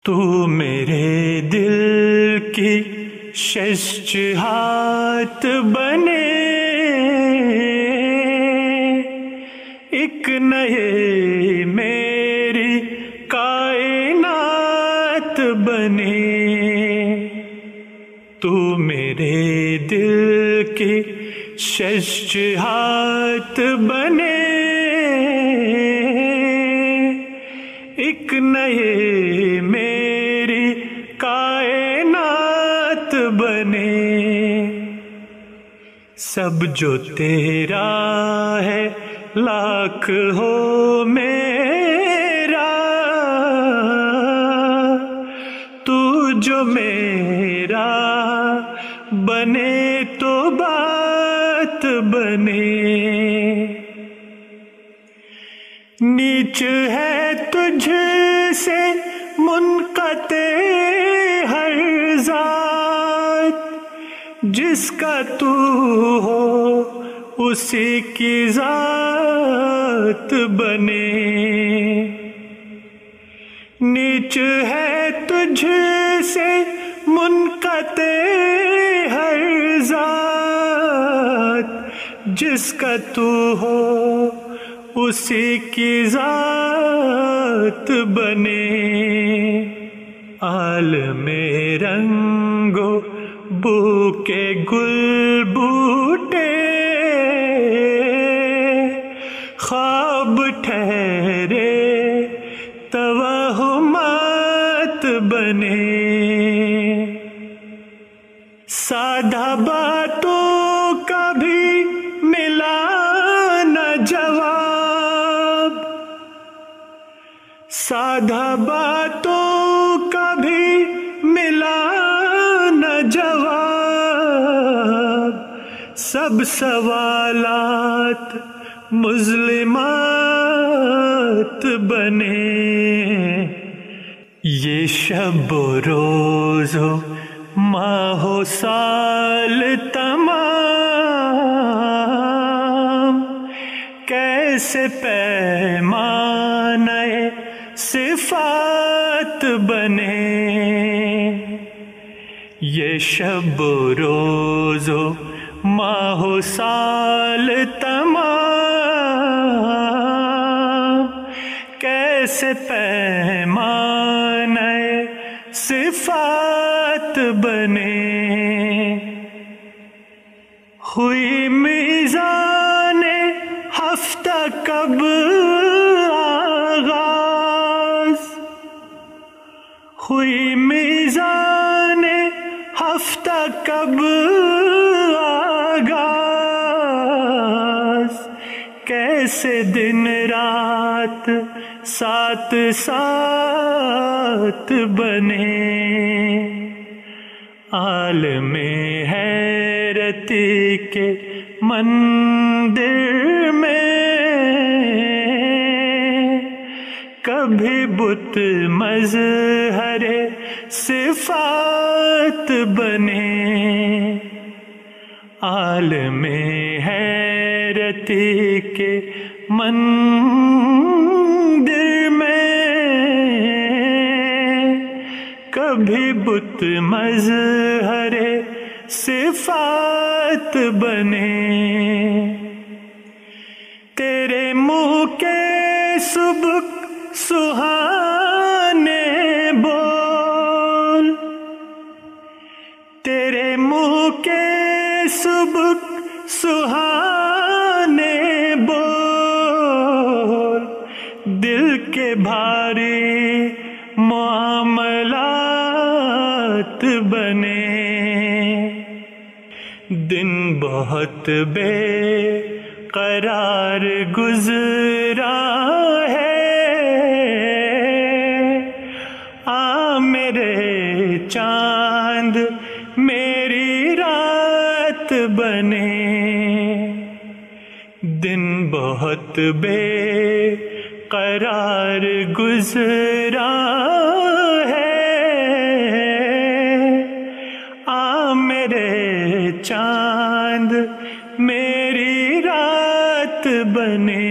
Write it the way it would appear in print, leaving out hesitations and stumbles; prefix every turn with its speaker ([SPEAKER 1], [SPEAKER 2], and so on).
[SPEAKER 1] تو میرے دل کی ششہات بنے، ایک نئے میری کائنات بنے، تو میرے دل کی ششہات بنے، ایک نئے میری کائنات بنے، سب جو تیرا ہے لاکھ ہو میرا، تو جو میرا بنے تو بات بنے، نیچ ہے تجھ سے منقطع ہر ذات، جس کا تو ہو اسی کی ذات بنے، نیچ ہے تجھ سے منقطع ہر ذات، جس کا تو ہو اسی کی ذات بنے، عالم رنگ و بو کے گل بوٹے، خواب ٹھہرے توہمات بنے، سادہ باتوں کا بھی ملا نہ جواب، سادہ باتوں کا بھی ملا نہ جواب، سب سوالات مظلمات بنے، یہ شب و روز و ماہ و سال تمام، کیسے پیمانہ صفات بنے، یہ شب و روز و ماہ و سال تمام، کیسے پیمانہ صفات بنے، ہوئی میزان ہفتہ کب آغاز، ہوئی میزان ہفتہ کب آغاز، کیسے دن رات ساتھ ساتھ بنے، عالم حیرتی کے مندر میں کبھی بت مظہر صفات بنے، عالم حیرتی کے مندر میں کبھی بت مظہر صفات بنے، تیرے منہ کے سبک سہانے بول، تیرے منہ کے سبک سہانے بول، دل کے بھاری معاملات بنے، دن بہت بے قرار گزرا ہے، آ میرے چاند میری رات بنے، دن بہت بے قرار گزرا ہے، آ میرے چاند میری رات بنے،